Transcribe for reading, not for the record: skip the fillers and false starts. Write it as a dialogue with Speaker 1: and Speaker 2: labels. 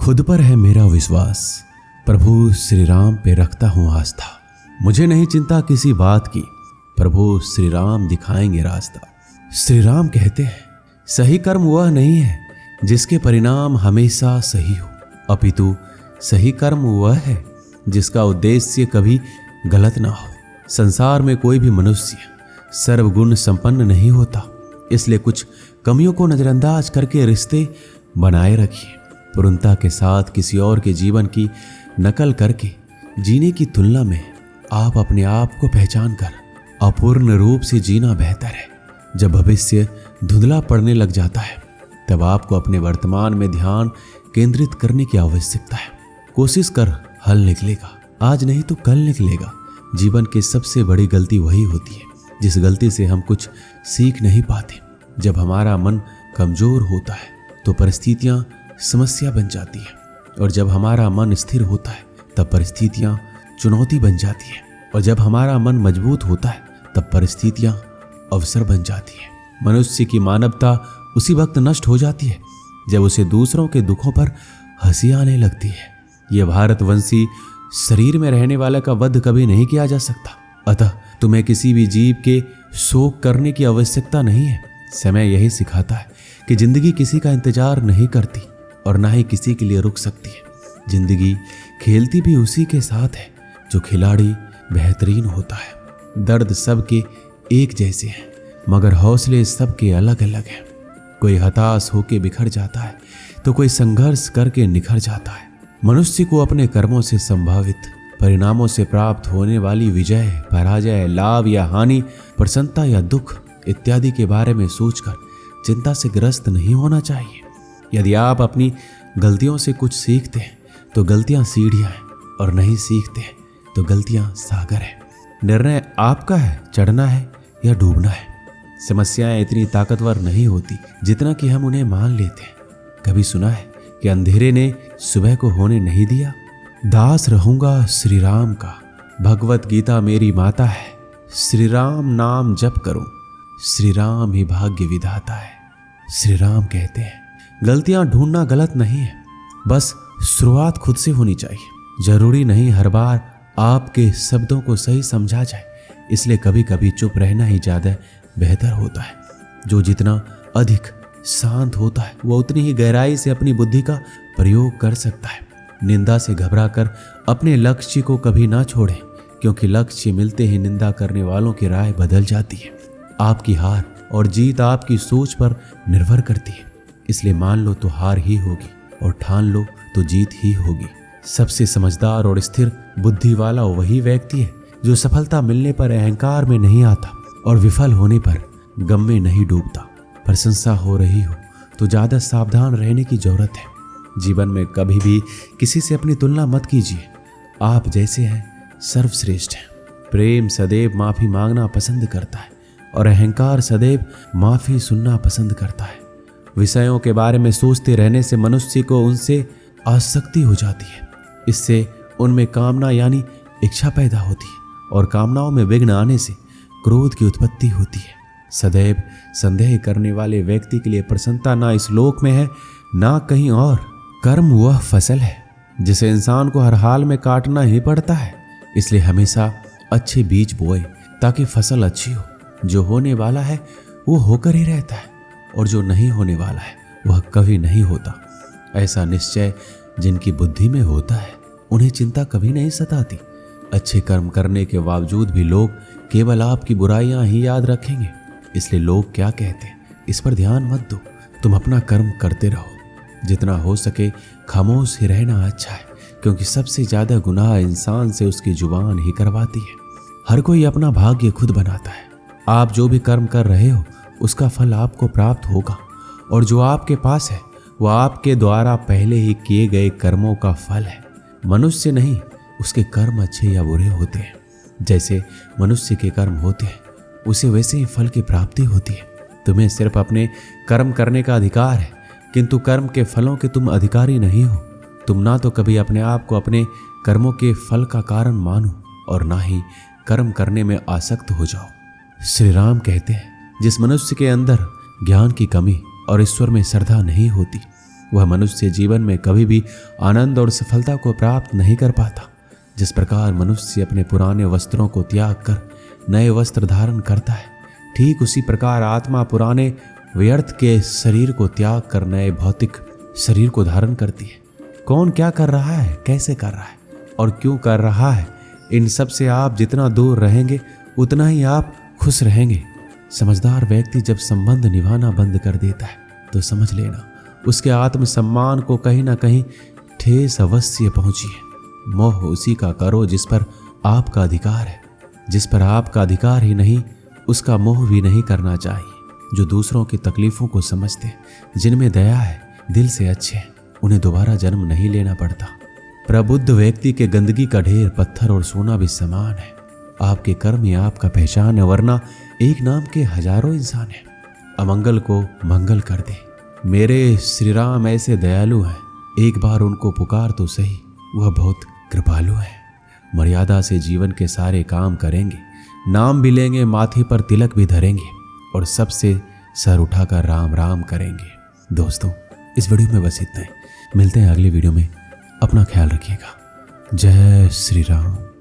Speaker 1: खुद पर है मेरा विश्वास, प्रभु श्री राम पे रखता हूँ आस्था। मुझे नहीं चिंता किसी बात की, प्रभु श्री राम दिखाएंगे रास्ता। श्री राम कहते हैं सही कर्म वह नहीं है जिसके परिणाम हमेशा सही हो, अपितु सही कर्म वह है जिसका उद्देश्य कभी गलत ना हो। संसार में कोई भी मनुष्य सर्वगुण संपन्न नहीं होता, इसलिए कुछ कमियों को नजरअंदाज करके रिश्ते बनाए रखिए। पूर्णता के साथ किसी और के जीवन की नकल करके जीने की तुलना में आप अपने आप को पहचान कर अपूर्ण रूप से जीना बेहतर है। जब भविष्य धुंधला पड़ने लग जाता है तब आपको अपने वर्तमान में ध्यान केंद्रित करने की आवश्यकता है। कोशिश कर, हल निकलेगा, आज नहीं तो कल निकलेगा। जीवन की सबसे बड़ी गलती वही होती है जिस गलती से हम कुछ सीख नहीं पाते। जब हमारा मन कमजोर होता है तो परिस्थितियां समस्या बन जाती है, और जब हमारा मन स्थिर होता है तब परिस्थितियां चुनौती बन जाती है, और जब हमारा मन मजबूत होता है तब परिस्थितियां अवसर बन जाती है। मनुष्य की मानवता उसी वक्त नष्ट हो जाती है जब उसे दूसरों के दुखों पर हंसी आने लगती है। यह भारतवंशी शरीर में रहने वाले का वध कभी नहीं किया जा सकता, अतः तुम्हें किसी भी जीव के शोक करने की आवश्यकता नहीं है। समय यही सिखाता है कि जिंदगी किसी का इंतजार नहीं करती और ना ही किसी के लिए रुक सकती है। जिंदगी खेलती भी उसी के साथ है जो खिलाड़ी बेहतरीन होता है। दर्द सबके एक जैसे हैं मगर हौसले सबके अलग अलग हैं। कोई हताश होकर बिखर जाता है तो कोई संघर्ष करके निखर जाता है। मनुष्य को अपने कर्मों से संभावित परिणामों से प्राप्त होने वाली विजय, पराजय, लाभ या हानि, प्रसन्नता या दुख इत्यादि के बारे में सोचकर चिंता से ग्रस्त नहीं होना चाहिए। यदि आप अपनी गलतियों से कुछ सीखते हैं तो गलतियां सीढ़ियां हैं, और नहीं सीखते हैं तो गलतियां सागर है। निर्णय आपका है, चढ़ना है या डूबना है। समस्याएं इतनी ताकतवर नहीं होती जितना कि हम उन्हें मान लेते हैं। कभी सुना है कि अंधेरे ने सुबह को होने नहीं दिया। दास रहूंगा श्री राम का, भगवत गीता मेरी माता है। श्री राम नाम जप करूं, श्री राम ही भाग्य विधाता है। श्री राम कहते हैं गलतियां ढूंढना गलत नहीं है, बस शुरुआत खुद से होनी चाहिए। जरूरी नहीं हर बार आपके शब्दों को सही समझा जाए, इसलिए कभी कभी चुप रहना ही ज्यादा बेहतर होता है। जो जितना अधिक शांत होता है वह उतनी ही गहराई से अपनी बुद्धि का प्रयोग कर सकता है। निंदा से घबराकर अपने लक्ष्य को कभी ना छोड़ें, क्योंकि लक्ष्य मिलते ही निंदा करने वालों की राय बदल जाती है। आपकी हार और जीत आपकी सोच पर निर्भर करती है, इसलिए मान लो तो हार ही होगी और ठान लो तो जीत ही होगी। सबसे समझदार और स्थिर बुद्धि वाला वही व्यक्ति है जो सफलता मिलने पर अहंकार में नहीं आता और विफल होने पर गम में नहीं डूबता। प्रशंसा हो रही हो तो ज्यादा सावधान रहने की जरूरत है। जीवन में कभी भी किसी से अपनी तुलना मत कीजिए। आप जैसे हैं सर्वश्रेष्ठ हैं। प्रेम सदैव माफी मांगना पसंद करता है और अहंकार सदैव माफी सुनना पसंद करता है। विषयों के बारे में सोचते रहने से मनुष्य को उनसे आसक्ति हो जाती है। इससे उनमें कामना यानी इच्छा पैदा होती है, और कामनाओं में विघ्न आने से क्रोध की उत्पत्ति होती है। सदैव संदेह करने वाले व्यक्ति के लिए प्रसन्नता ना इस लोक में है ना कहीं और। कर्म वह फसल है जिसे इंसान को हर हाल में काटना ही पड़ता है, इसलिए हमेशा अच्छे बीज बोए ताकि फसल अच्छी हो। जो होने वाला है वो होकर ही रहता है, और जो नहीं होने वाला है वह कभी नहीं होता। ऐसा निश्चय जिनकी बुद्धि में होता है उन्हें चिंता कभी नहीं सताती। अच्छे कर्म करने के बावजूद भी लोग केवल आपकी बुराइयां ही याद रखेंगे, इसलिए लोग क्या कहते हैं इस पर ध्यान मत दो। तुम अपना कर्म करते रहो। जितना हो सके खामोश ही रहना अच्छा है, क्योंकि सबसे ज्यादा गुनाह इंसान से उसकी जुबान ही करवाती है। हर कोई अपना भाग्य खुद बनाता है। आप जो भी कर्म कर रहे हो उसका फल आपको प्राप्त होगा, और जो आपके पास है वह आपके द्वारा पहले ही किए गए कर्मों का फल है। मनुष्य नहीं, उसके कर्म अच्छे या बुरे होते हैं। जैसे मनुष्य के कर्म होते हैं उसे वैसे ही फल की प्राप्ति होती है। तुम्हें सिर्फ अपने कर्म करने का अधिकार है, किंतु कर्म के फलों के तुम अधिकारी नहीं हो। तुम ना तो कभी अपने आप को अपने कर्मों के फल का कारण मानो और ना ही कर्म करने में आसक्त हो जाओ। श्री राम कहते हैं जिस मनुष्य के अंदर ज्ञान की कमी और ईश्वर में श्रद्धा नहीं होती वह मनुष्य जीवन में कभी भी आनंद और सफलता को प्राप्त नहीं कर पाता। जिस प्रकार मनुष्य अपने पुराने वस्त्रों को त्याग कर नए वस्त्र धारण करता है, ठीक उसी प्रकार आत्मा पुराने व्यर्थ के शरीर को त्याग कर नए भौतिक शरीर को धारण करती है। कौन क्या कर रहा है, कैसे कर रहा है और क्यों कर रहा है, इन सब से आप जितना दूर रहेंगे उतना ही आप खुश रहेंगे। समझदार व्यक्ति जब संबंध निभाना बंद कर देता है तो समझ लेना उसके आत्मसम्मान को कहीं ना कहीं ठेस अवश्य पहुंची है। मोह उसी का करो जिस पर आपका अधिकार है। जिस पर आपका अधिकार ही नहीं उसका मोह भी नहीं करना चाहिए। जो दूसरों की तकलीफों को समझते, जिनमें दया है, दिल से अच्छे हैं, उन्हें दोबारा जन्म नहीं लेना पड़ता। प्रबुद्ध व्यक्ति के गंदगी का ढेर पत्थर और सोना भी समान है। आपके कर्म ही आपका पहचान है, वरना एक नाम के हजारों इंसान हैं। अमंगल को मंगल कर दे। मेरे श्री राम ऐसे दयालु हैं, एक बार उनको पुकार तो सही, वह बहुत कृपालु है। मर्यादा से जीवन के सारे काम करेंगे, नाम भी लेंगे, माथे पर तिलक भी धरेंगे और सबसे सर उठाकर राम राम करेंगे। दोस्तों, इस वीडियो में बस इतना ही। मिलते हैं अगली वीडियो में। अपना ख्याल रखिएगा। जय श्री राम।